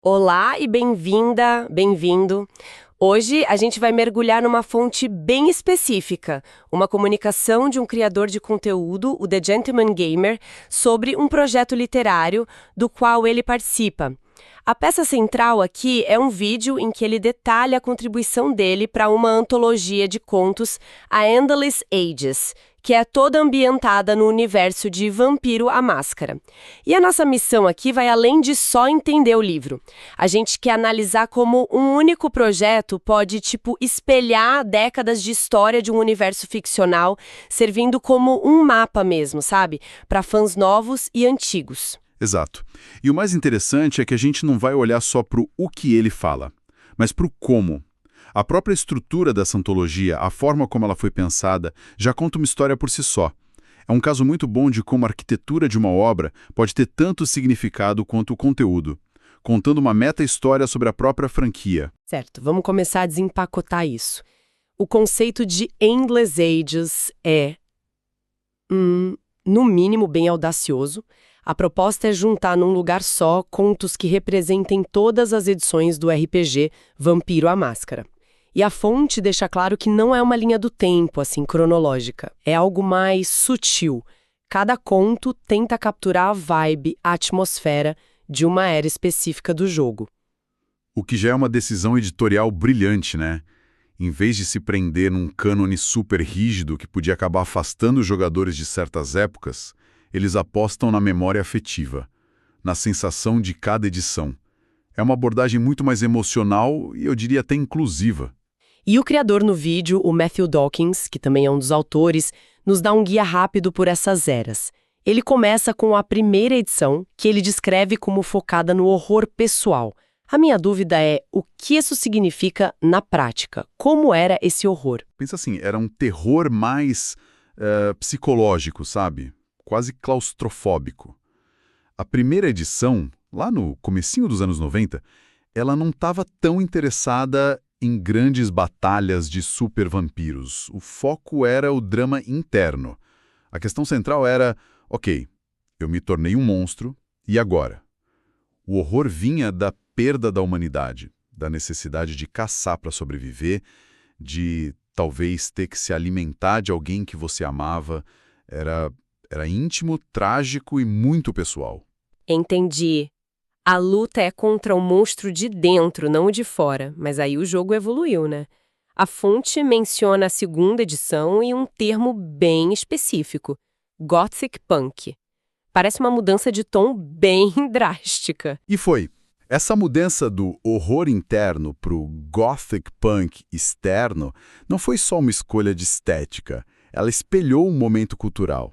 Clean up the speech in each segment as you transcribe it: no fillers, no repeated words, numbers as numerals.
Olá e bem-vinda, bem-vindo. Hoje a gente vai mergulhar numa fonte bem específica, uma comunicação de um criador de conteúdo, o The Gentleman Gamer, sobre um projeto literário do qual ele participa. A peça central aqui é um vídeo em que ele detalha a contribuição dele para uma antologia de contos, a Endless Ages, que é toda ambientada no universo de Vampiro à Máscara. E a nossa missão aqui vai além de só entender o livro. A gente quer analisar como um único projeto pode, espelhar décadas de história de um universo ficcional, servindo como um mapa mesmo, sabe? Para fãs novos e antigos. Exato. E o mais interessante é que a gente não vai olhar só para o que ele fala, mas para o como. A própria estrutura dessa antologia, a forma como ela foi pensada, já conta uma história por si só. É um caso muito bom de como a arquitetura de uma obra pode ter tanto significado quanto o conteúdo, contando uma meta-história sobre a própria franquia. Certo, vamos começar a desempacotar isso. O conceito de Endless Ages é, no mínimo, bem audacioso. A proposta é juntar num lugar só contos que representem todas as edições do RPG Vampiro à Máscara. E a fonte deixa claro que não é uma linha do tempo, assim, cronológica. É algo mais sutil. Cada conto tenta capturar a vibe, a atmosfera de uma era específica do jogo. O que já é uma decisão editorial brilhante, né? Em vez de se prender num cânone super rígido que podia acabar afastando os jogadores de certas épocas, eles apostam na memória afetiva, na sensação de cada edição. É uma abordagem muito mais emocional e eu diria até inclusiva. E o criador no vídeo, o Matthew Dawkins, que também é um dos autores, nos dá um guia rápido por essas eras. Ele começa com a primeira edição, que ele descreve como focada no horror pessoal. A minha dúvida é, o que isso significa na prática? Como era esse horror? Pensa assim, era um terror mais psicológico, sabe? Quase claustrofóbico. A primeira edição, lá no comecinho dos anos 90, ela não estava tão interessada em grandes batalhas de super vampiros. O foco era o drama interno. A questão central era, ok, eu me tornei um monstro, e agora? O horror vinha da perda da humanidade, da necessidade de caçar para sobreviver, de talvez ter que se alimentar de alguém que você amava. Era íntimo, trágico e muito pessoal. Entendi. A luta é contra o monstro de dentro, não o de fora. Mas aí o jogo evoluiu, né? A fonte menciona a segunda edição e um termo bem específico: Gothic Punk. Parece uma mudança de tom bem drástica. E foi. Essa mudança do horror interno para o Gothic Punk externo não foi só uma escolha de estética. Ela espelhou um momento cultural.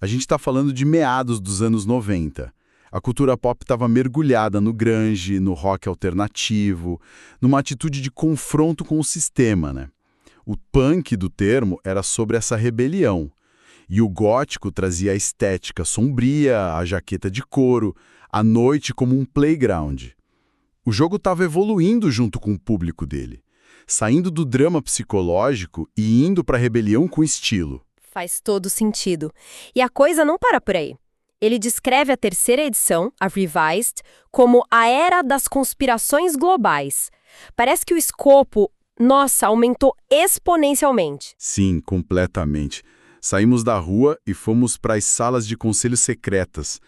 A gente está falando de meados dos anos 90. A cultura pop estava mergulhada no grunge, no rock alternativo, numa atitude de confronto com o sistema, né? O punk do termo era sobre essa rebelião. E o gótico trazia a estética sombria, a jaqueta de couro, a noite como um playground. O jogo estava evoluindo junto com o público dele, saindo do drama psicológico e indo para a rebelião com estilo. Faz todo sentido. E a coisa não para por aí. Ele descreve a terceira edição, a Revised, como a era das conspirações globais. Parece que o escopo, aumentou exponencialmente. Sim, completamente. Saímos da rua e fomos para as salas de conselhos secretas.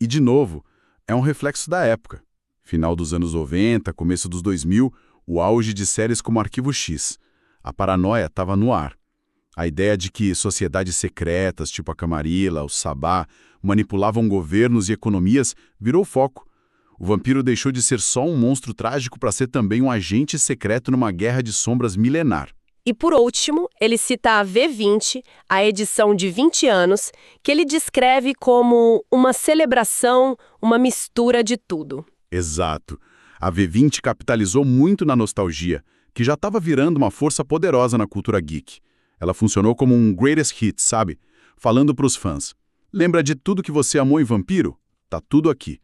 E, de novo, é um reflexo da época. Final dos anos 90, começo dos 2000, o auge de séries como Arquivo X. A paranoia estava no ar. A ideia de que sociedades secretas, tipo a Camarilla, o Sabá, manipulavam governos e economias virou foco. O vampiro deixou de ser só um monstro trágico para ser também um agente secreto numa guerra de sombras milenar. E por último, ele cita a V20, a edição de 20 anos, que ele descreve como uma celebração, uma mistura de tudo. Exato. A V20 capitalizou muito na nostalgia, que já estava virando uma força poderosa na cultura geek. Ela funcionou como um greatest hits, sabe? Falando para os fãs. Lembra de tudo que você amou em Vampiro? Tá tudo aqui.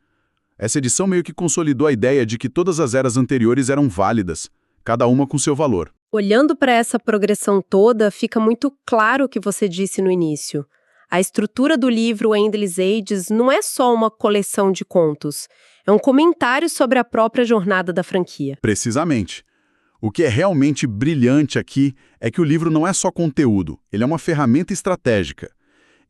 Essa edição meio que consolidou a ideia de que todas as eras anteriores eram válidas, cada uma com seu valor. Olhando para essa progressão toda, fica muito claro o que você disse no início. A estrutura do livro Endless Ages não é só uma coleção de contos. É um comentário sobre a própria jornada da franquia. Precisamente. O que é realmente brilhante aqui é que o livro não é só conteúdo, ele é uma ferramenta estratégica.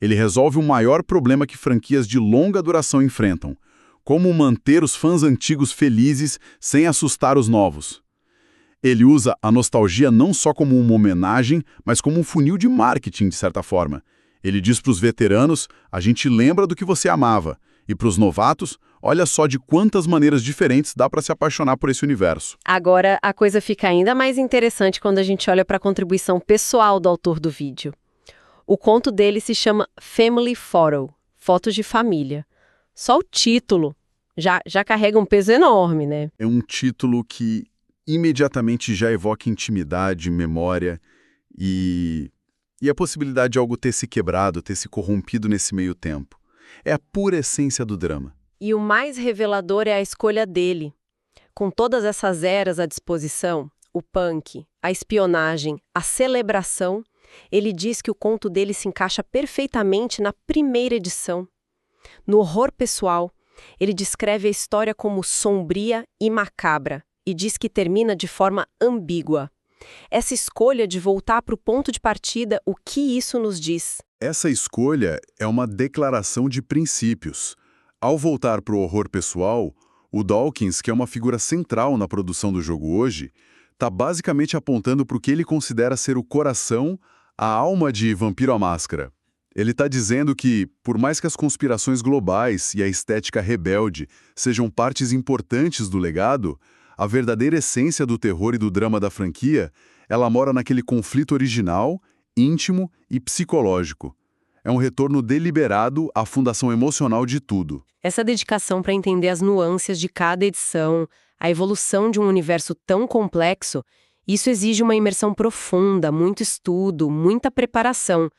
Ele resolve o maior problema que franquias de longa duração enfrentam: como manter os fãs antigos felizes sem assustar os novos. Ele usa a nostalgia não só como uma homenagem, mas como um funil de marketing, de certa forma. Ele diz para os veteranos: a gente lembra do que você amava. E para os novatos, olha só de quantas maneiras diferentes dá para se apaixonar por esse universo. Agora, a coisa fica ainda mais interessante quando a gente olha para a contribuição pessoal do autor do vídeo. O conto dele se chama Family Photo, Fotos de Família. Só o título já carrega um peso enorme, né? É um título que imediatamente já evoca intimidade, memória e a possibilidade de algo ter se quebrado, ter se corrompido nesse meio tempo. É a pura essência do drama. E o mais revelador é a escolha dele. Com todas essas eras à disposição, o punk, a espionagem, a celebração, ele diz que o conto dele se encaixa perfeitamente na primeira edição. No horror pessoal, ele descreve a história como sombria e macabra e diz que termina de forma ambígua. Essa escolha de voltar para o ponto de partida, o que isso nos diz? Essa escolha é uma declaração de princípios. Ao voltar para o horror pessoal, o Dawkins, que é uma figura central na produção do jogo hoje, está basicamente apontando para o que ele considera ser o coração, a alma de Vampiro à Máscara. Ele está dizendo que, por mais que as conspirações globais e a estética rebelde sejam partes importantes do legado, a verdadeira essência do terror e do drama da franquia, ela mora naquele conflito original, íntimo e psicológico. É um retorno deliberado à fundação emocional de tudo. Essa dedicação para entender as nuances de cada edição, a evolução de um universo tão complexo, isso exige uma imersão profunda, muito estudo, muita preparação.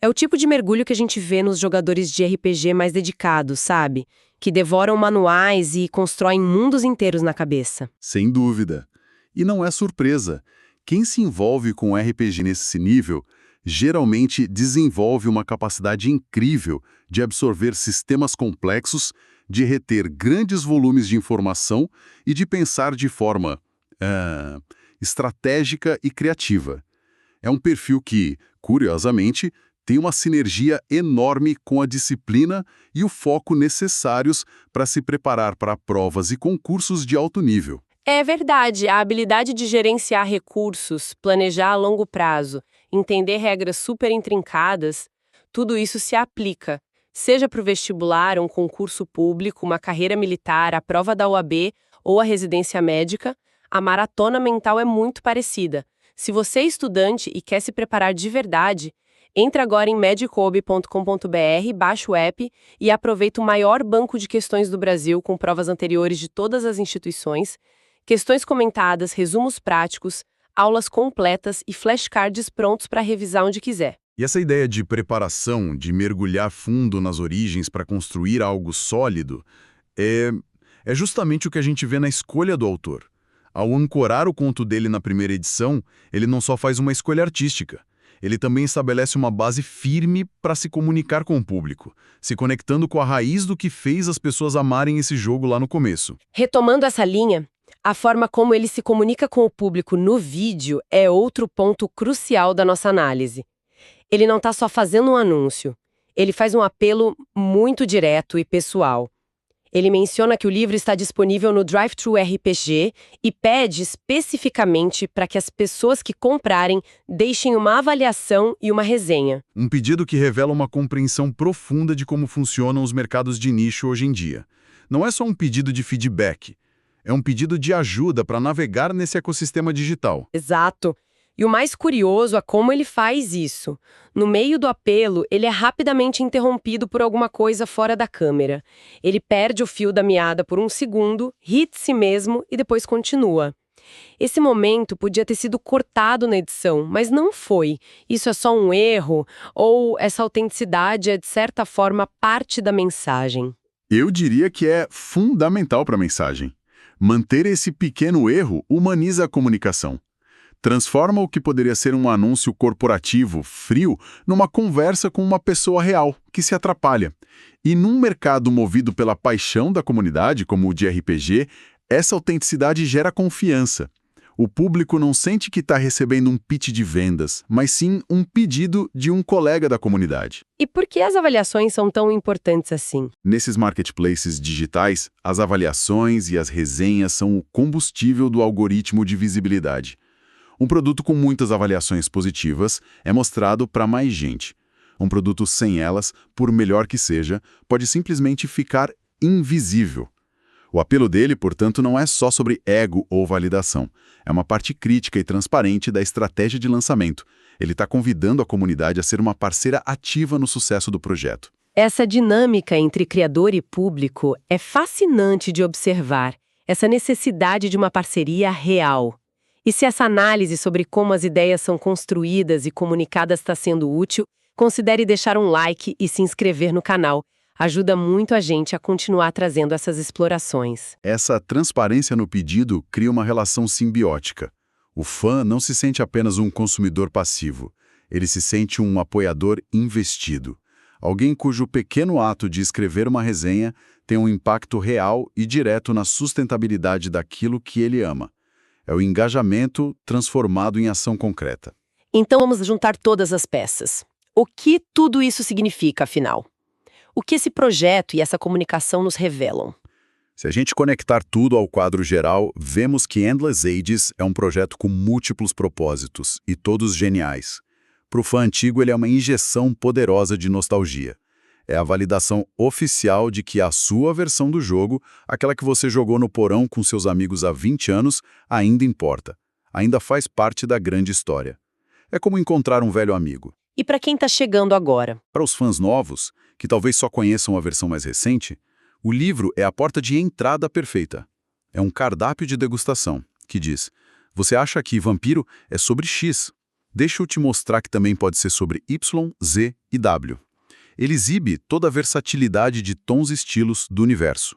É o tipo de mergulho que a gente vê nos jogadores de RPG mais dedicados, sabe? Que devoram manuais e constroem mundos inteiros na cabeça. Sem dúvida. E não é surpresa. Quem se envolve com RPG nesse nível geralmente desenvolve uma capacidade incrível de absorver sistemas complexos, de reter grandes volumes de informação e de pensar de forma estratégica e criativa. É um perfil que, curiosamente, tem uma sinergia enorme com a disciplina e o foco necessários para se preparar para provas e concursos de alto nível. É verdade, a habilidade de gerenciar recursos, planejar a longo prazo, entender regras super intrincadas, tudo isso se aplica, seja para o vestibular, um concurso público, uma carreira militar, a prova da OAB ou a residência médica, a maratona mental é muito parecida. Se você é estudante e quer se preparar de verdade, entre agora em medicob.com.br, baixe o app e aproveita o maior banco de questões do Brasil com provas anteriores de todas as instituições, questões comentadas, resumos práticos, aulas completas e flashcards prontos para revisar onde quiser. E essa ideia de preparação, de mergulhar fundo nas origens para construir algo sólido, é justamente o que a gente vê na escolha do autor. Ao ancorar o conto dele na primeira edição, ele não só faz uma escolha artística, ele também estabelece uma base firme para se comunicar com o público, se conectando com a raiz do que fez as pessoas amarem esse jogo lá no começo. Retomando essa linha, a forma como ele se comunica com o público no vídeo é outro ponto crucial da nossa análise. Ele não está só fazendo um anúncio, ele faz um apelo muito direto e pessoal. Ele menciona que o livro está disponível no Drive-Thru RPG e pede especificamente para que as pessoas que comprarem deixem uma avaliação e uma resenha. Um pedido que revela uma compreensão profunda de como funcionam os mercados de nicho hoje em dia. Não é só um pedido de feedback, é um pedido de ajuda para navegar nesse ecossistema digital. Exato. E o mais curioso é como ele faz isso. No meio do apelo, ele é rapidamente interrompido por alguma coisa fora da câmera. Ele perde o fio da meada por um segundo, ri de si mesmo e depois continua. Esse momento podia ter sido cortado na edição, mas não foi. Isso é só um erro? Ou essa autenticidade é, de certa forma, parte da mensagem? Eu diria que é fundamental para a mensagem. Manter esse pequeno erro humaniza a comunicação. Transforma o que poderia ser um anúncio corporativo frio numa conversa com uma pessoa real, que se atrapalha. E num mercado movido pela paixão da comunidade, como o de RPG, essa autenticidade gera confiança. O público não sente que está recebendo um pitch de vendas, mas sim um pedido de um colega da comunidade. E por que as avaliações são tão importantes assim? Nesses marketplaces digitais, as avaliações e as resenhas são o combustível do algoritmo de visibilidade. Um produto com muitas avaliações positivas é mostrado para mais gente. Um produto sem elas, por melhor que seja, pode simplesmente ficar invisível. O apelo dele, portanto, não é só sobre ego ou validação. É uma parte crítica e transparente da estratégia de lançamento. Ele está convidando a comunidade a ser uma parceira ativa no sucesso do projeto. Essa dinâmica entre criador e público é fascinante de observar, essa necessidade de uma parceria real. E se essa análise sobre como as ideias são construídas e comunicadas está sendo útil, considere deixar um like e se inscrever no canal. Ajuda muito a gente a continuar trazendo essas explorações. Essa transparência no pedido cria uma relação simbiótica. O fã não se sente apenas um consumidor passivo. Ele se sente um apoiador investido. Alguém cujo pequeno ato de escrever uma resenha tem um impacto real e direto na sustentabilidade daquilo que ele ama. É o engajamento transformado em ação concreta. Então vamos juntar todas as peças. O que tudo isso significa, afinal? O que esse projeto e essa comunicação nos revelam? Se a gente conectar tudo ao quadro geral, vemos que Endless Ages é um projeto com múltiplos propósitos, e todos geniais. Para o fã antigo, ele é uma injeção poderosa de nostalgia. É a validação oficial de que a sua versão do jogo, aquela que você jogou no porão com seus amigos há 20 anos, ainda importa. Ainda faz parte da grande história. É como encontrar um velho amigo. E para quem está chegando agora? Para os fãs novos, que talvez só conheçam a versão mais recente, o livro é a porta de entrada perfeita. É um cardápio de degustação, que diz: você acha que vampiro é sobre X? Deixa eu te mostrar que também pode ser sobre Y, Z e W. Ele exibe toda a versatilidade de tons e estilos do universo.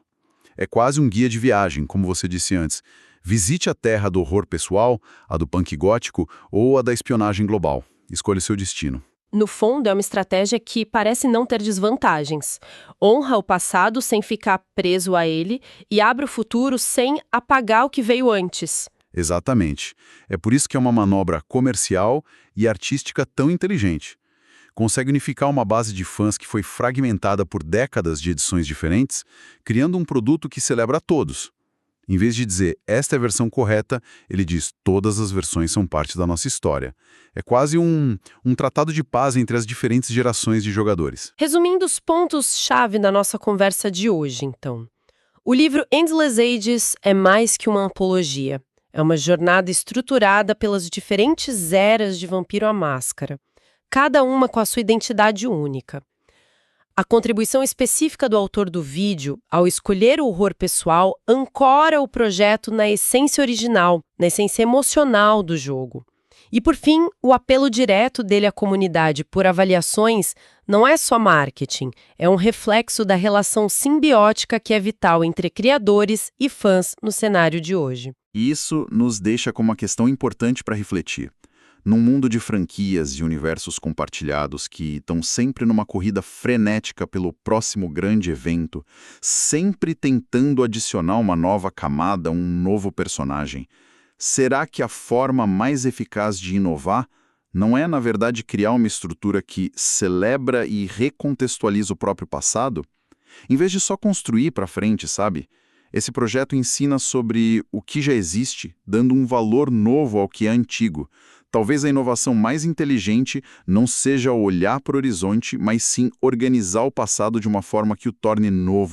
É quase um guia de viagem, como você disse antes. Visite a terra do horror pessoal, a do punk gótico ou a da espionagem global. Escolha seu destino. No fundo, é uma estratégia que parece não ter desvantagens. Honra o passado sem ficar preso a ele e abre o futuro sem apagar o que veio antes. Exatamente. É por isso que é uma manobra comercial e artística tão inteligente. Consegue unificar uma base de fãs que foi fragmentada por décadas de edições diferentes, criando um produto que celebra a todos. Em vez de dizer, esta é a versão correta, ele diz, todas as versões são parte da nossa história. É quase um tratado de paz entre as diferentes gerações de jogadores. Resumindo os pontos-chave da nossa conversa de hoje, então. O livro Endless Ages é mais que uma antologia. É uma jornada estruturada pelas diferentes eras de Vampiro à Máscara, cada uma com a sua identidade única. A contribuição específica do autor do vídeo, ao escolher o horror pessoal, ancora o projeto na essência original, na essência emocional do jogo. E, por fim, o apelo direto dele à comunidade por avaliações não é só marketing, é um reflexo da relação simbiótica que é vital entre criadores e fãs no cenário de hoje. Isso nos deixa com uma questão importante para refletir. Num mundo de franquias e universos compartilhados que estão sempre numa corrida frenética pelo próximo grande evento, sempre tentando adicionar uma nova camada, um novo personagem, será que a forma mais eficaz de inovar não é, na verdade, criar uma estrutura que celebra e recontextualiza o próprio passado? Em vez de só construir para frente, sabe? Esse projeto ensina sobre o que já existe, dando um valor novo ao que é antigo. Talvez a inovação mais inteligente não seja olhar para o horizonte, mas sim organizar o passado de uma forma que o torne novo